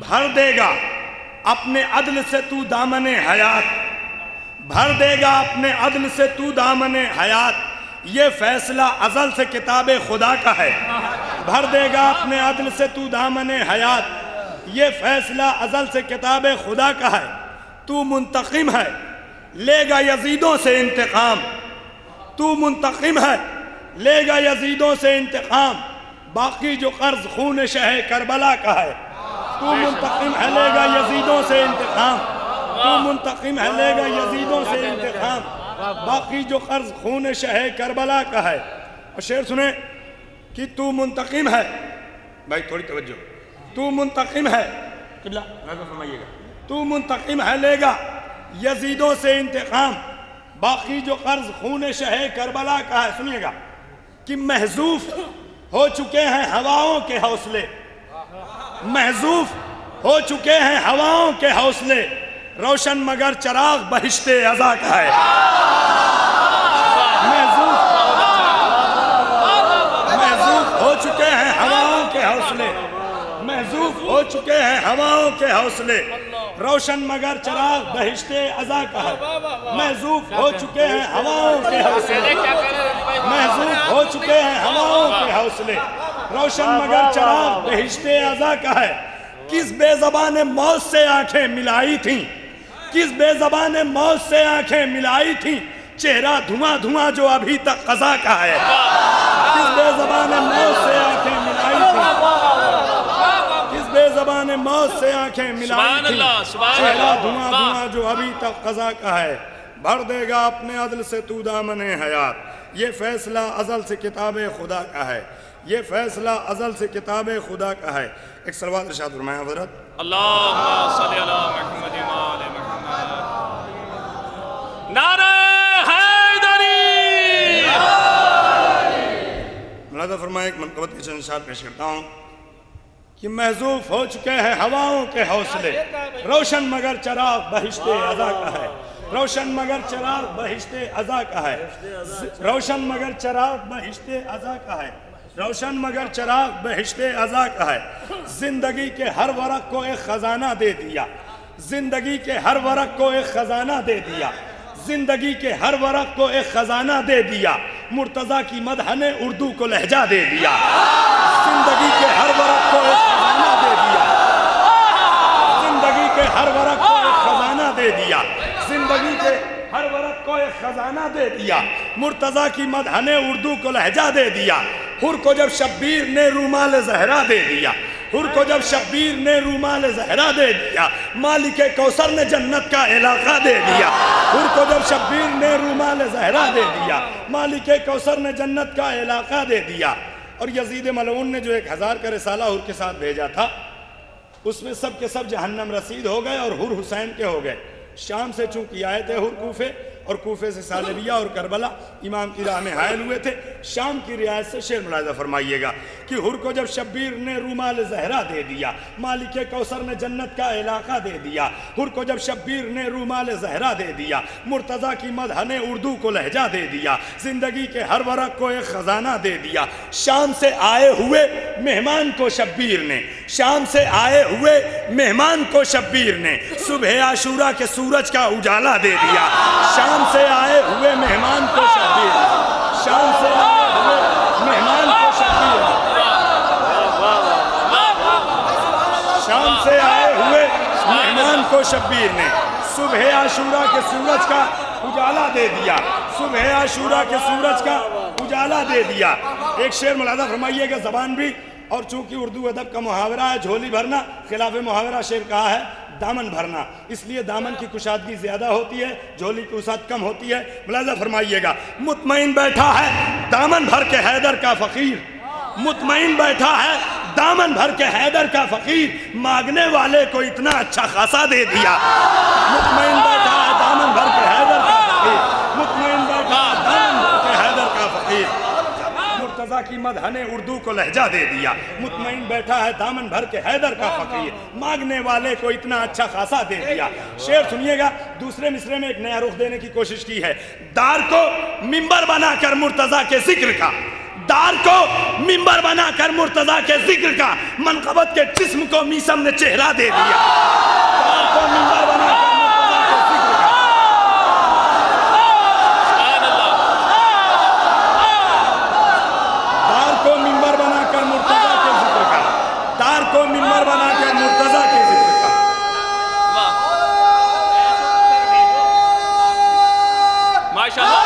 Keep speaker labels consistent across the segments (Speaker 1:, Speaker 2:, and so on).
Speaker 1: بھر دے گا اپنے عدل سے تو دامن حیات، بھر دے گا اپنے عدل سے تو دامن حیات، یہ فیصلہ ازل سے کتاب خدا کا ہے۔ بھر دے گا اپنے عدل سے تو دامن حیات، یہ فیصلہ ازل سے کتاب خدا کا ہے۔ تو منتقم ہے لے گا یزیدوں سے انتقام، تو منتقم ہے لے گا یزیدوں سے انتقام، باقی جو قرض خون شہ کربلا کا ہے۔ تو منتقم ہے لے گا یزیدوں سے انتقام، تو منتقم ہے لے گا یزیدوں سے انتقام، باقی جو قرض خون شہ کربلا کا ہے۔ اور شعر سنیں کہ تو منتقم ہے، بھائی تھوڑی توجہ، تو منتقم ہے، قبلہ غور فرمائیے گا، تو منتقم ہے لے گا یزیدوں سے انتقام، باقی جو قرض خون شہ کربلا کا ہے۔ سنیے گا کہ محذوف ہو چکے ہیں ہواؤں کے حوصلے، محذوف ہو چکے ہیں ہواؤں کے حوصلے، روشن مگر چراغ بہشت عزا کا ہے۔ محذوف ہو چکے ہیں ہواؤں کے حوصلے، محذوف ہو چکے ہیں ہواؤں کے حوصلے، روشن مگر چراغ بہشت عزا کا ہے۔ محذوف ہو چکے ہیں ہواؤں کے حوصلے، محذوف ہو چکے ہیں ہواؤں کے حوصلے، روشن مگر چراغ بہشت عزا کا ہے۔ کس بے زبان موت سے آنکھیں ملائی تھیں، کس بے زبان موت سے آنکھیں ملائی تھیں، چہرہ دھواں دھواں جو ابھی تک قضا کا ہے۔ کس بے زبان موت سے آنکھیں ملائی تھیں، کس بے زبان موت سے آنکھیں ملائی تھیں، چہرہ دھواں دھواں جو ابھی تک قضا کا ہے۔ بھر دے گا اپنے عدل سے تو دامن حیات، یہ فیصلہ ازل سے کتاب خدا کا ہے، یہ فیصلہ ازل سے کتاب خدا کا ہے۔ ایک صلوات ارشاد فرمائیں حضرت،
Speaker 2: اللہم صلی اللہ محمد وآل محمد۔ نعرہ حیدری!
Speaker 1: ملاحظہ فرمائیں، ایک منقبت کے چند اشعار پیش کرتا ہوں کہ محذوف ہو چکے ہیں ہواؤں کے حوصلے، روشن مگر چراغ بہشت عزا کا ہے، روشن مگر چراغ بہشت عزا کا ہے، روشن مگر چراغ بہشت عزا کا ہے، روشن مگر چراغ بہشت عزا کا ہے۔ زندگی کے ہر ورق کو ایک خزانہ دے دیا، زندگی کے ہر ورق کو ایک خزانہ دے دیا، زندگی کے ہر ورق کو ایک خزانہ دے دیا، مرتضیٰ کی مدح نے اردو کو لہجہ دے دیا۔ زندگی کے ہر ورق کو ایک خزانہ دے دیا، زندگی کے ہر ورق کو ایک خزانہ دے دیا، زندگی کے ہر ورق کو ایک خزانہ دے دیا، مرتضیٰ کی مدح نے اردو کو لہجہ دے دیا۔ حر کو جب شبیر نے رومال زہرا دے دیا، حر کو جب شبیر نے رومال زہرا دے دیا، مالک کوثر نے جنت کا علاقہ دے دیا۔ حر کو جب شبیر نے رومال زہرا دے دیا، مالک کوثر نے جنت کا علاقہ دے دیا۔ اور یزید ملعون نے جو 1000 کا رسالہ حر کے ساتھ بھیجا تھا، اس میں سب کے سب جہنم رسید ہو گئے اور حر حسین کے ہو گئے۔ شام سے چونکہ آئے تھے حر کوفے، اور کوفے سے سالبیہ اور کربلا امام کی راہ میں حائل ہوئے تھے۔ شام کی رعایت سے شعر ملاحظہ فرمائیے گا کہ حر کو جب شبیر نے رومال زہرا دے دیا، مالک کوثر نے جنت کا علاقہ دے دیا۔ حر کو جب شبیر نے رومال زہرا دے دیا، مرتضیٰ کی مدح نے اردو کو لہجہ دے دیا، زندگی کے ہر ورق کو ایک خزانہ دے دیا۔ شام سے آئے ہوئے مہمان کو شبیر نے، شام سے آئے ہوئے مہمان کو شبیر نے صبح عاشورہ کے سورج کا اجالا دے دیا۔ شام سے آئے ہوئے مہمان کو شبیر نے، شام سے آئے ہوئے مہمان کو شبیر نے، شام سے آئے ہوئے مہمان کو شبیر نے صبح عاشورہ کے سورج کا اجالا دے دیا، صبح عاشورہ کے سورج کا اجالا دے دیا۔ ایک شعر ملاحظہ فرمائیے گا، زبان بھی، اور چونکہ اردو ادب کا محاورہ ہے جھولی بھرنا، خلاف محاورہ شعر کہا ہے دامن بھرنا، اس لیے دامن کی کشادگی زیادہ ہوتی ہے، جھولی کی وسعت کم ہوتی ہے۔ ملاحظہ فرمائیے گا، مطمئن بیٹھا ہے دامن بھر کے حیدر کا فقیر، مطمئن بیٹھا ہے دامن بھر کے حیدر کا فقیر، مانگنے والے کو اتنا اچھا خاصا دے دیا۔ مطمئن بیٹھا ہے دامن بھر کے حیدر کا فقیر، مطمئن بیٹھا ہے دامن بھر کے حیدر کا فقیر، مرتضیٰ کی مدح نے اردو کو لہجہ دے دیا۔ مطمئن بیٹھا ہے دامن بھر کے حیدر کا فقیر، مانگنے والے کو اتنا اچھا خاصا دے دیا۔ شعر سنیے گا، دوسرے مصرے میں ایک نیا رخ دینے کی کوشش کی ہے۔ دار کو منبر بنا کر مرتضیٰ کے ذکر کا، دار کو منبر بنا کر مرتضیٰ کے ذکر کا، منقبت کے جسم کو میثم نے چہرہ دے دیا۔ دار کو منبر بنا کر مرتضیٰ کے ذکر کا، دار کو منبر بنا کر مرتضیٰ کے ذکر کا،
Speaker 2: ماشاءاللہ،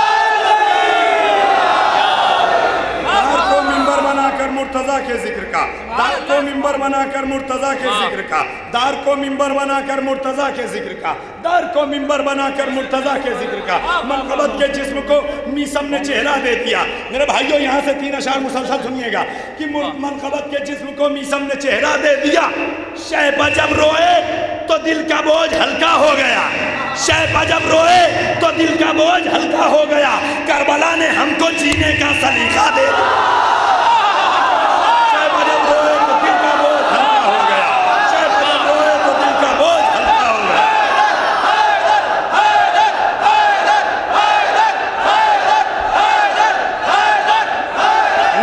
Speaker 1: دار کو منبر بنا کر مرتضیٰ کے ذکر کا، دار کو منبر بنا کر مرتضیٰ کے ذکر کا، دار کو منبر بنا کر مرتضیٰ کے ذکر کا، دار کو منبر بنا کر مرتضیٰ کے ذکر کا، منقبت کے جسم کو میثم نے چہرہ دے دیا۔ میرے بھائیوں یہاں سے 3 اشعار مسلسل سنیے گا کہ منقبت کے جسم کو میثم نے چہرہ دے دیا۔ شیبہ جب روئے تو دل کا بوجھ ہلکا ہو گیا، شیبہ جب روئے تو دل کا بوجھ ہلکا ہو گیا، کربلا نے ہم کو جینے کا سلیقہ دے دیا۔ شیبہ جب روئے تو دل کا بوجھ ہلکا ہو گیا، شیبہ جب روئے تو دل کا بوجھ ہلکا ہو گیا۔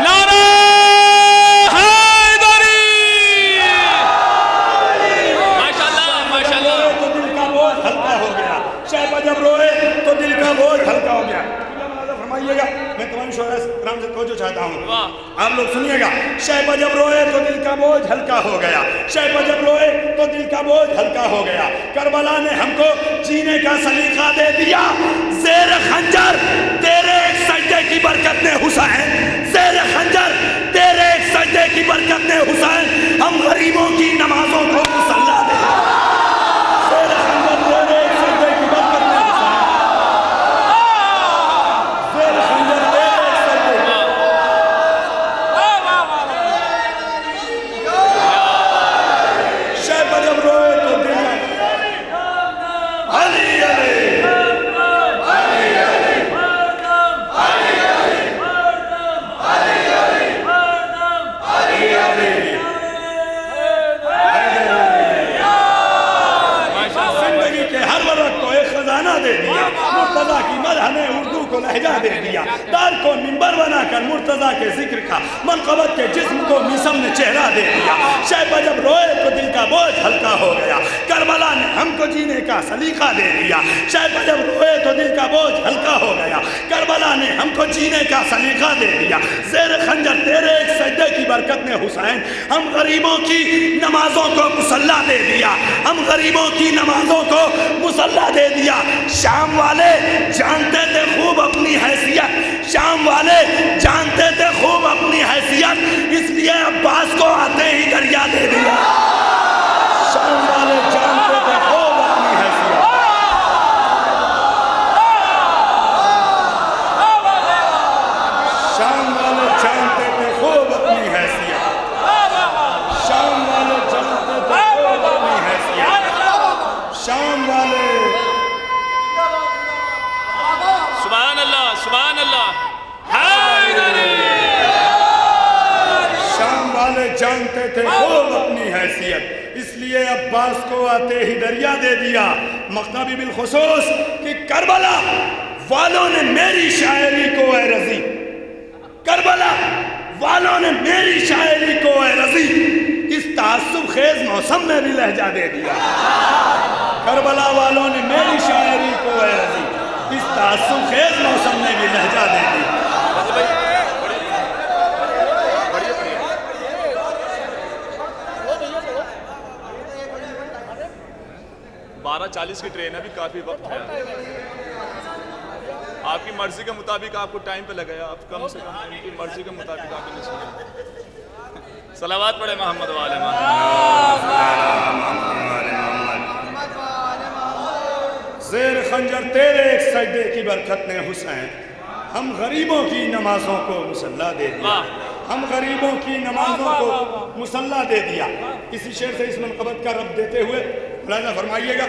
Speaker 2: نعرہ حیدری! ماشاءاللہ، ماشاءاللہ،
Speaker 1: تو دل کا بوجھ ہلکا ہو گیا، شیبہ جب روئے تو دل کا بوجھ ہلکا ہو گیا۔ فرمائیے گا، میں تمام شعراء کرام سے توجہ چاہتا ہوں، آپ لوگ سنیے گا۔ شیبہ جب روئے تو دل کا بوجھ ہلکا ہو گیا، شیبہ جب روئے تو دل کا بوجھ ہلکا ہو گیا، کربلا نے ہم کو جینے کا سلیقہ دے دیا۔ زیر خنجر تیرے ایک سجدے کی برکت نے حسین، زیر خنجر تیرے ایک سجدے کی برکت نے حسین، ہم غریبوں کی نمازوں کو مسلح دے دیا۔ زیر خنجر تیرے ایک سجدے کی برکت نے حسین، زیر خنجر تیرے ایک سجدے کی، شیبہ جب روئے تو دل علی علی زندگی کے ہر ورق کو ایک خزانہ دے دیا، مرتضیٰ کی مدح نے اردو کو لہجہ دے دیا۔ دار کو منبر بنا کر مرتضیٰ کے ذکر کا، منقبت کے جسم کو میثم نے چہرہ دے دیا۔ شیبہ جب روئے تو دل کا بوجھ ہلکا ہو گیا، کربلا نے ہم کو جینے کا سلیقہ دے دیا۔ شیبہ جب روئے تو دل کا بوجھ ہلکا ہو گیا، کربلا نے ہم کو جینے کا سلیقہ دے دیا۔ زیر خنجر تیرے ایک سجدے کی برکت نے حسین، ہم غریبوں کی نمازوں کو مسلح دے دیا، ہم غریبوں کی نمازوں کو مسلح دے دیا۔ شام والے جانتے تھے خوب اپنی حیثیت، شام والے جانتے تھے خوب اپنی حیثیت، اس لیے عباس کو آتے ہی دریا دے دیا۔ شام والے جانتے تھے خوب اپنی حیثیت، شام والے جانتے تھے خوب اپنی حیثیت، شام والے جانتے تھے خوب اپنی حیثیت، شام والے،
Speaker 2: سبحان اللہ، سبحان اللہ، حیدری!
Speaker 1: شام والے جانتے تھے خوب اپنی حیثیت، اس لیے عباس کو آتے ہی دریا دے دیا۔ مغتابی بالخصوص کہ کربلا والوں نے میری شاعری کو اے رضی، کربلا والوں نے میری شاعری کو اے رضی، اس تعصب خیز موسم میں بھی لہجہ دے دیا۔ کربلا والوں نے میری شاعری کو اے رضی، اس تعصب خیز موسم میں بھی لہجہ دے دیا۔
Speaker 2: 12:40 کی ٹرین ہے، ابھی کافی وقت ہے، آپ کی مرضی کے مطابق آپ کو ٹائم پہ لگایا، آپ کم سے کم ان کی مرضی کے مطابق آپ نے سنیا۔ صلوات پڑھے محمد والے محمد۔
Speaker 1: زیر خنجر تیرے ایک سجدے کی برکت نے حسین، ہم غریبوں کی نمازوں کو مسلح دے دیا، ہم غریبوں کی نمازوں کو مسلح دے دیا۔ اسی شعر سے اس منقبت کا رب دیتے ہوئے ملاحظہ فرمائیے گا،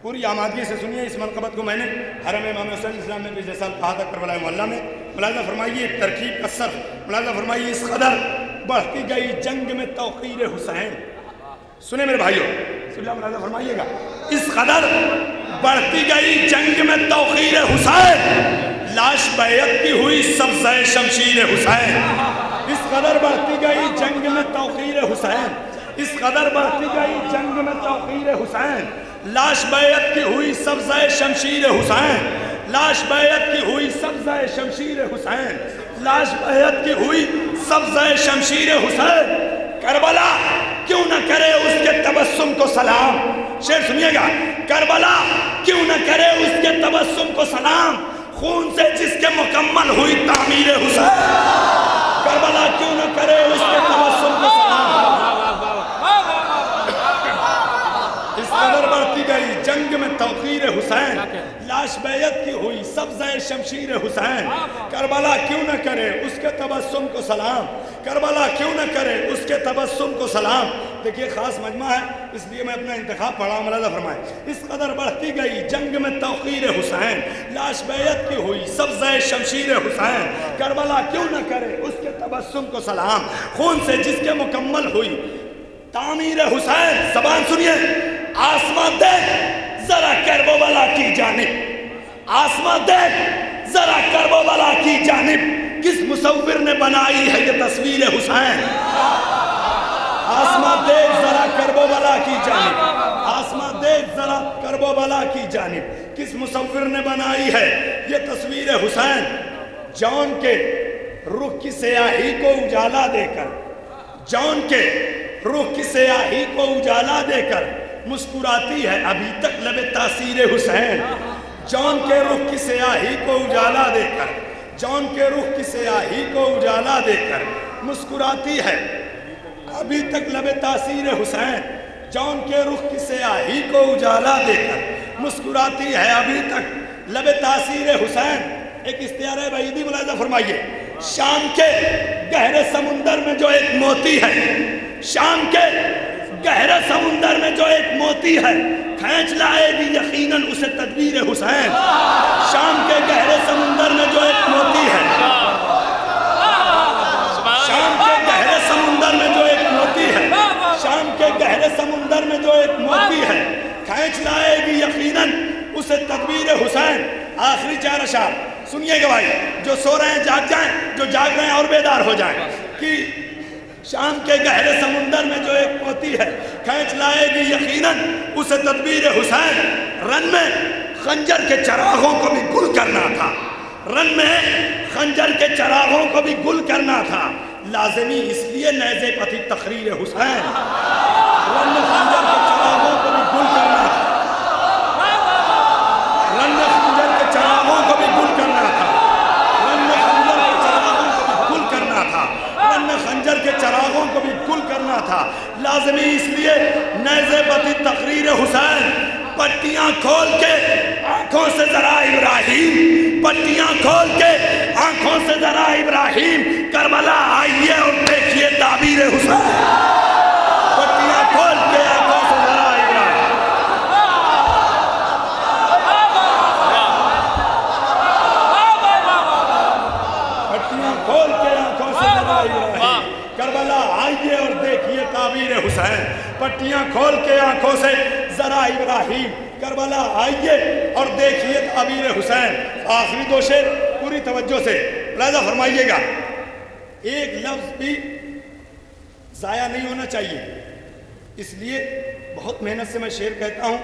Speaker 1: پوری آمادگی سے سنیے اس منقبت کو۔ میں نے حرم امام حسین اسلام میں پچھلے سال کہا تھا کربلا محلہ میں، ملاحظہ فرمائیے ایک ترکیب کا صرف، ملاحظہ فرمائیے اس قدر بڑھتی گئی جنگ میں توقیر حسین، سنیں میرے بھائیوں، ملاحظہ فرمائیے گا، اس قدر بڑھتی گئی جنگ میں توقیر حسین، لاش بیعت کی ہوئی سبزہ شمشیر حسین، اس قدر بڑھتی گئی جنگ میں توقیر حسین، اس قدر بڑھتی گئی جنگ میں توقیر حسین، لاش بیعت کی ہوئی سبزہ شمشیر حسین، لاش بیعت کی ہوئی سبزہ شمشیر حسین، لاش بیعت کی ہوئی سبزہ شمشیر حسین، کربلا کیوں نہ کرے اس کے تبسم کو سلام، شعر سنیے گا، کربلا کیوں نہ کرے اس کے تبسم کو سلام، خون سے جس کے مکمل ہوئی تعمیر حسین، کربلا کیوں نہ کرے اس کے تبسم کو سلام۔ اس قدر بڑھتی گئی جنگ میں توقیر حسین، لاش بیعت کی ہوئی سبزہ شمشیر حسین، کربلا کیوں نہ کرے اس کے تبسم کو سلام، کربلا کیوں نہ کرے اس کے تبسم کو سلام۔ دیکھیے خاص مجمع ہے اس لیے میں اپنا انتخاب پڑھا ہوں، ملاحظہ فرمائیں، اس قدر بڑھتی گئی جنگ میں توقیر حسین، لاش بیعت کی ہوئی سبزہ شمشیر حسین، کربلا کیوں نہ کرے اس کے تبسم کو سلام، خون سے جس کے مکمل ہوئی تعمیر حسین۔ زبان سنیے، آسمان دیکھ ذرا کرب و بلا کی جانب، آسمان دیکھ ذرا کرب و بلا کی جانب، کس مصور نے بنائی ہے یہ تصویر حسین، آسمان دیکھ ذرا کرب و بلا کی جانب، آسمان دیکھ ذرا کرب و بلا کی جانب، کس مصور نے بنائی ہے یہ تصویر حسین، جان کے رخ کی سیاہی کو اجالا دے کر، جان کے رخ کی سیاہی کو اجالا دے کر مسکراتی ہے ابھی تک لب تاثیر حسین، جان کے رخ کی سیاہی کو اجالا دے کر، جان کے رخ کی سیاہی کو اجالا دے کر مسکراتی ہے ابھی تک لب تاثیر حسین، جان کے رخ کی سیاہی کو اجالا دے کر مسکراتی ہے ابھی تک لب تاثیر حسین۔ ایک استعارہ بعیدی ملاحظہ فرمائیے، شام کے گہرے سمندر میں جو ایک موتی ہے، شام کے گہرے سمندر میں جو ایک موتی ہے، کھینچ لائے گی یقیناً اسے تدبیر حسین، شام کے گہرے سمندر میں جو ایک موتی ہے، شام کے گہرے سمندر میں جو ایک موتی ہے، شام کے گہرے سمندر میں جو ایک موتی ہے، کھینچ لائے گی یقیناً اسے تدبیر حسین۔ آخری چار اشعار سنیے گا بھائی، جو سو رہے ہیں جاگ جائیں، جو جاگ رہے ہیں اور بیدار ہو جائیں، کہ شام کے گہرے سمندر میں جو ایک موتی ہے، کھینچ لائے گی یقیناً اسے تدبیر حسین۔ رن میں خنجر کے چراغوں کو بھی گل کرنا تھا، رن میں خنجر کے چراغوں کو بھی گل کرنا تھا، لازمی اس لیے نیزے پر تھی تقریر حسین، رن میں خنجر کے چراغوں کو بھی گل کرنا تھا، رن میں خنجر کے چراغوں کو بھی گل کرنا تھا، رن میں خنجر کے چراغوں کو بھی گل کرنا تھا، رن میں خنجر کے چراغوں کو بھی گل کرنا تھا، لازمی اس لیے نیزے پر تھی تقریر حسین۔ پٹیاں کھول کے آنکھوں سے ذرا ابراہیم، پٹیاں کھول کے آنکھوں سے ذرا ابراہیم، کربلا آئیے اور دیکھیے تعبیر حسین، پٹیاں کھول کے آنکھوں سے ذرا ابراہیم، پٹیاں کھول کے آنکھوں سے ذرا ابراہیم، کربلا آئیے اور دیکھیے تعبیر حسین، پٹیاں کھول کے آنکھوں سے ذرا ابراہیم، کربلا آئیے اور دیکھیے تعبیر حسین۔ آخری دو شعر پوری توجہ سے ملاحظہ فرمائیے گا، ایک لفظ بھی ضائع نہیں ہونا چاہیے، اس لیے بہت محنت سے میں شعر کہتا ہوں،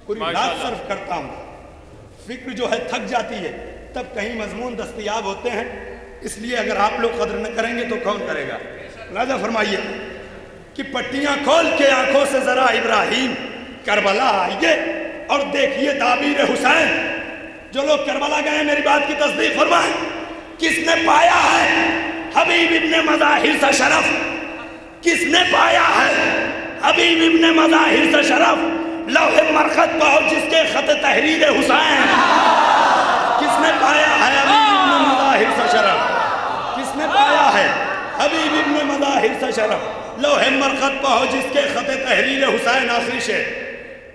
Speaker 1: پوری رات صرف کرتا ہوں، فکر جو ہے تھک جاتی ہے، تب کہیں مضمون دستیاب ہوتے ہیں، اس لیے اگر آپ لوگ قدر نہ کریں گے تو کون کرے گا۔ ملاحظہ فرمائیے کہ پٹیاں کھول کے آنکھوں سے ذرا ابراہیم، کربلا آئیے اور دیکھیے تعبیر حسین۔ جو لوگ کربلا گئے ہیں میری بات کی تصدیق فرمائیں، کس نے پایا ہے حبیب ابن مظاہر سے شرف، کس نے پایا ہے حبیب ابن مظاہر سے شرف، لوح مرقد پہ ہو جس کے خط تحریر حسین، کس نے پایا ہے حبیب ابن مظاہر سے شرف، کس نے پایا ہے حبیب ابن مظاہر سے شرف، لوح مرقد پہ ہو جس کے خط تحریر حسین۔ آخری شعر،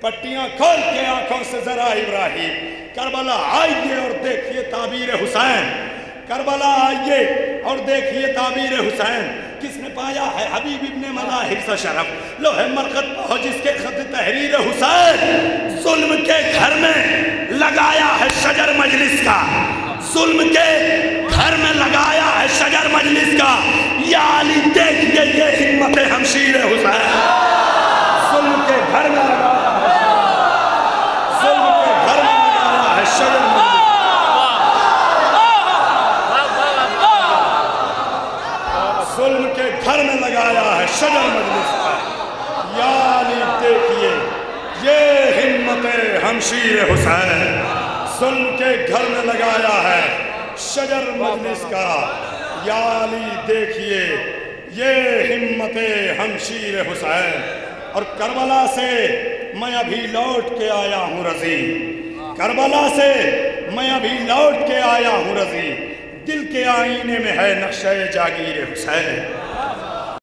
Speaker 1: پٹیاں کھول کے آنکھوں سے ذرا ابراہیم، کربلا آئیے اور دیکھیے تعبیر حسین، کربلا آئیے اور دیکھیے تعبیر حسین، کس نے پایا ہے حبیب ابن مظاہر سے شرف، لوح مرقد پہ ہو جس کے خط تحریر حسین، ظلم کے گھر میں لگایا ہے شجر مجلس کا، ظلم کے گھر میں لگایا ہے شجر مجلس کا، یا علی دیکھیے یہ ہمت ہمشیر حسین، ظلم کے گھر میں لگایا ہے، ظلم کے گھر میں لگایا ہے شجر مجلس، ظلم کے گھر میں لگایا ہے شجر مجلس کا، یا علی دیکھیے یہ ہمت ہمشیر حسین، ظلم کے گھر میں لگایا ہے شجر مجلس کا، یا علی دیکھیے یہ ہمت ہمشیر حسین۔ اور کربلا سے میں ابھی لوٹ کے آیا ہوں رضی، کربلا سے میں ابھی لوٹ کے آیا ہوں رضی، دل کے آئینے میں ہے نقشہ جاگیر حسین۔